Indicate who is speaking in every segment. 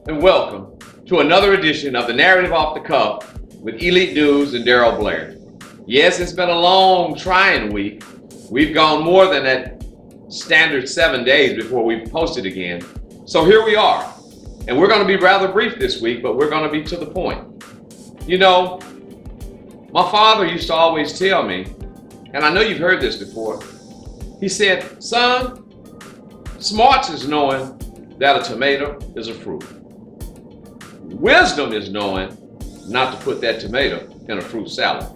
Speaker 1: and welcome to another edition of the Narrative Off the Cuff with Elite News and Darryl Blair. Yes, it's been a long, trying week. We've gone more than that standard 7 days before we posted again. So here we are. And we're going to be rather brief this week, but we're going to be to the point. You know, my father used to always tell me, and I know you've heard this before, he said, son, smarts is knowing that a tomato is a fruit. Wisdom is knowing not to put that tomato in a fruit salad.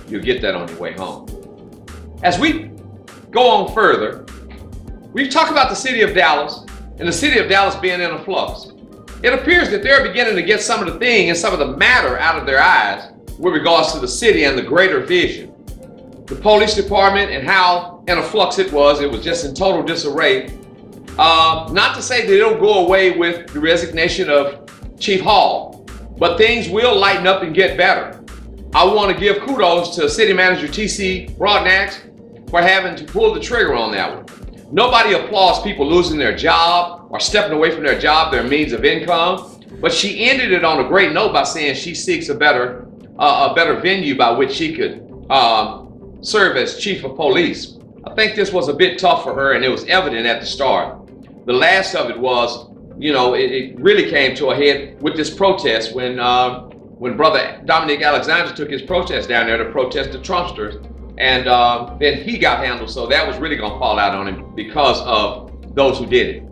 Speaker 1: You'll get that on your way home. As we go on further, we talk about the city of Dallas and the city of Dallas being in a flux. It appears that they're beginning to get some of the thing and some of the matter out of their eyes with regards to the city and the greater vision. The police department and how in a flux it was just in total disarray. Not to say that it'll go away with the resignation of Chief Hall, but things will lighten up and get better. I want to give kudos to City Manager T.C. Broadnax for having to pull the trigger on that one. Nobody applauds people losing their job or stepping away from their job, their means of income, but she ended it on a great note by saying she seeks a better venue by which she could serve as chief of police. I think this was a bit tough for her, and it was evident at the start. The last of it was, it really came to a head with this protest when Brother Dominic Alexander took his protest down there to protest the Trumpsters, and then he got handled. So that was really going to fall out on him because of those who did it.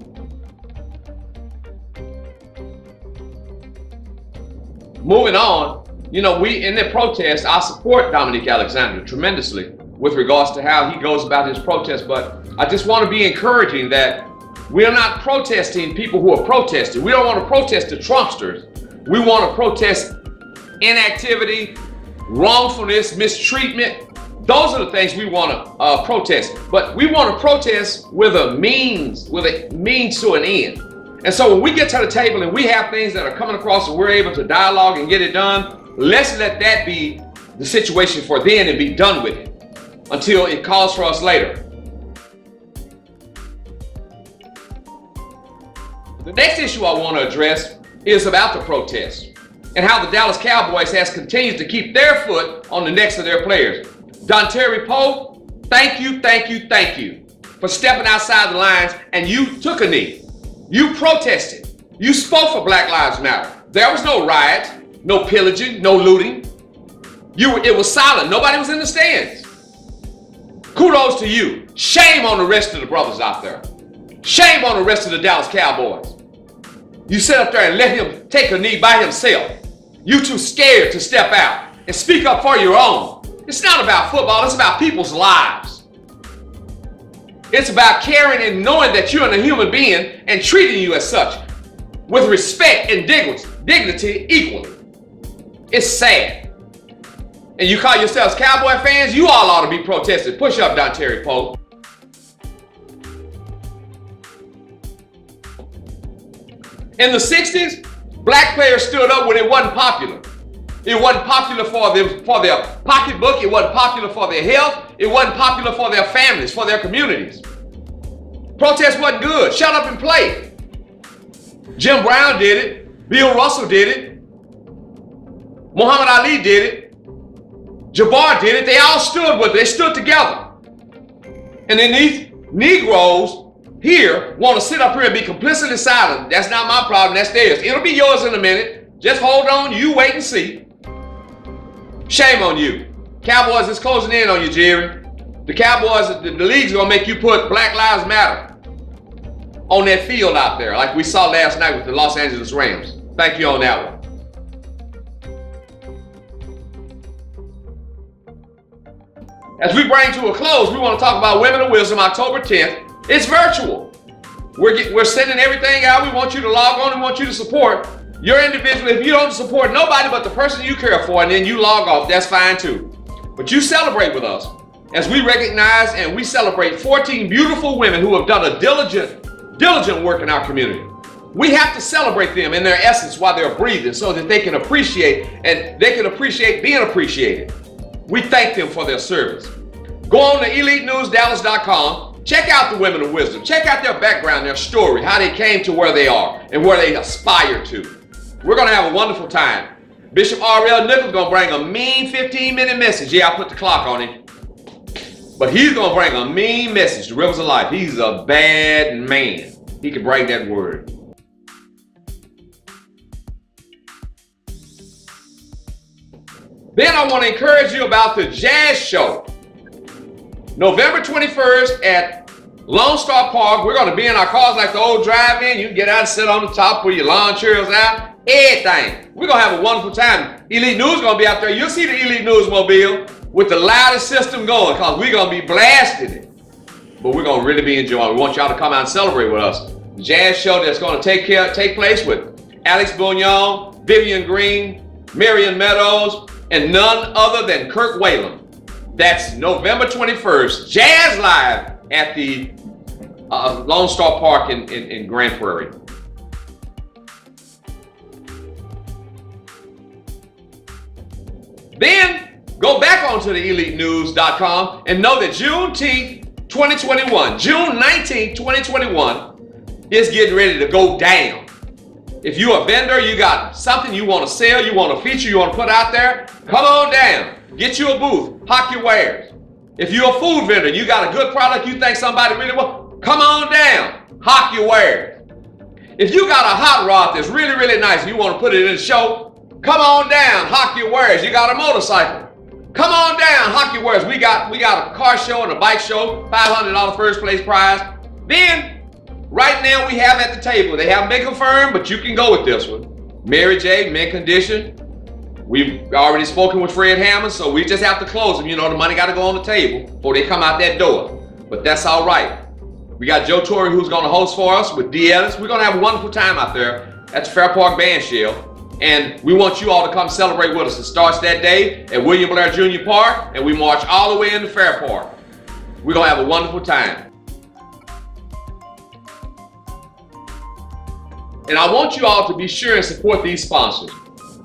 Speaker 1: Moving on, we in the protest, I support Dominic Alexander tremendously with regards to how he goes about his protest, but I just want to be encouraging that we're not protesting people who are protesting. We don't want to protest the Trumpsters. We want to protest inactivity, wrongfulness, mistreatment. Those are the things we want to protest. But we want to protest with a means to an end. And so when we get to the table and we have things that are coming across and we're able to dialogue and get it done, let's let that be the situation for then and be done with it until it calls for us later. The next issue I want to address is about the protest and how the Dallas Cowboys has continued to keep their foot on the necks of their players. Terry Poe, thank you for stepping outside the lines, and you took a knee. You protested. You spoke for Black Lives Matter. There was no riots, no pillaging, no looting. It was silent. Nobody was in the stands. Kudos to you. Shame on the rest of the brothers out there. Shame on the rest of the Dallas Cowboys. You sit up there and let him take a knee by himself. You too scared to step out and speak up for your own. It's not about football, it's about people's lives. It's about caring and knowing that you're a human being and treating you as such with respect and dignity equally. It's sad. And you call yourselves Cowboy fans, you all ought to be protesting. Push up, Terry Poe. In the 60s, black players stood up when it wasn't popular. It wasn't popular for their pocketbook. It wasn't popular for their health. It wasn't popular for their families, for their communities. Protest wasn't good. Shut up and play. Jim Brown did it. Bill Russell did it. Muhammad Ali did it. Jabbar did it. They all stood with it. They stood together. And then these Negroes here want to sit up here and be complicitly silent. That's not my problem, that's theirs. It'll be yours in a minute. Just hold on, you wait and see. Shame on you. Cowboys is closing in on you, Jerry. The Cowboys, the league's gonna make you put Black Lives Matter on that field out there, like we saw last night with the Los Angeles Rams. Thank you on that one. As we bring to a close, we want to talk about Women of Wisdom, October 10th. It's virtual. We're sending everything out. We want you to log on. We want you to support your individual. If you don't support nobody but the person you care for, and then you log off, that's fine too. But you celebrate with us as we recognize and we celebrate 14 beautiful women who have done a diligent work in our community. We have to celebrate them in their essence while they're breathing so that they can appreciate and they can appreciate being appreciated. We thank them for their service. Go on to EliteNewsDallas.com Check out the women of wisdom. Check out their background, their story, how they came to where they are and where they aspire to. We're going to have a wonderful time. Bishop R.L. Nichols is going to bring a mean 15-minute message. Yeah, I put the clock on him. But he's going to bring a mean message to Rivers of Life. He's a bad man. He can bring that word. Then I want to encourage you about the jazz show. November 21st at Lone Star Park. We're going to be in our cars like the old drive-in. You can get out and sit on the top, put your lawn chairs out, everything. We're going to have a wonderful time. Elite News is going to be out there. You'll see the Elite News mobile with the loudest system going because we're going to be blasting it. But we're going to really be enjoying it. We want y'all to come out and celebrate with us. The jazz show that's going to take place with Alex Bouillon, Vivian Green, Marion Meadows, and none other than Kirk Whalum. That's November 21st, Jazz Live at the Lone Star Park in Grand Prairie. Then go back onto the EliteNews.com and know that Juneteenth 2021, June 19th, 2021 is getting ready to go down. If you're a vendor, you got something you want to sell, you want to feature, you want to put out there, come on down. Get you a booth, hawk your wares. If you're a food vendor, you got a good product you think somebody really wants, come on down, hawk your wares. If you got a hot rod that's really, really nice and you want to put it in the show, come on down, hawk your wares. You got a motorcycle, come on down, hawk your wares. We got a car show and a bike show, $500 first place prize. Then, right now we have at the table, they haven't been confirmed, but you can go with this one. Mary J, mint condition. We've already spoken with Fred Hammond, so we just have to close them. You know, the money got to go on the table before they come out that door. But that's all right. We got Joe Torre who's going to host for us with D. Ellis. We're going to have a wonderful time out there at the Fair Park Band Shell. And we want you all to come celebrate with us. It starts that day at William Blair Jr. Park, and we march all the way into Fair Park. We're going to have a wonderful time. And I want you all to be sure and support these sponsors.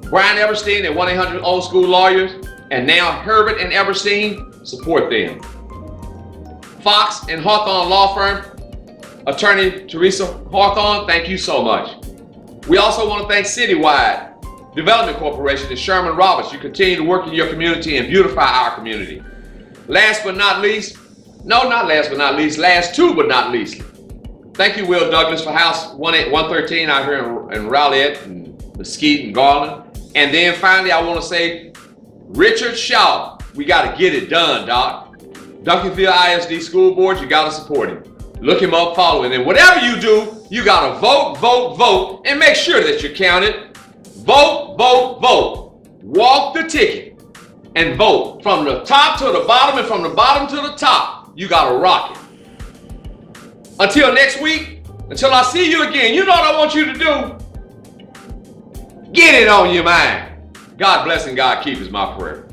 Speaker 1: Brian Everstein and 1-800 Old School Lawyers, and now Herbert and Everstein, support them. Fox and Hawthorne Law Firm, Attorney Teresa Hawthorne, thank you so much. We also want to thank Citywide Development Corporation and Sherman Roberts. You continue to work in your community and beautify our community. Last but not least, last two but not least, thank you, Will Douglas, for House 113 out here in Rowlett and Mesquite and Garland. And then finally, I want to say, Richard Shaw, we got to get it done, Doc. Duncanville ISD School Board, you got to support him. Look him up, follow him. And whatever you do, you got to vote, vote, vote, and make sure that you're counted. Vote, vote, vote. Walk the ticket and vote. From the top to the bottom and from the bottom to the top, you got to rock it. Until next week, until I see you again, you know what I want you to do? Get it on your mind. God bless and God keep is my prayer.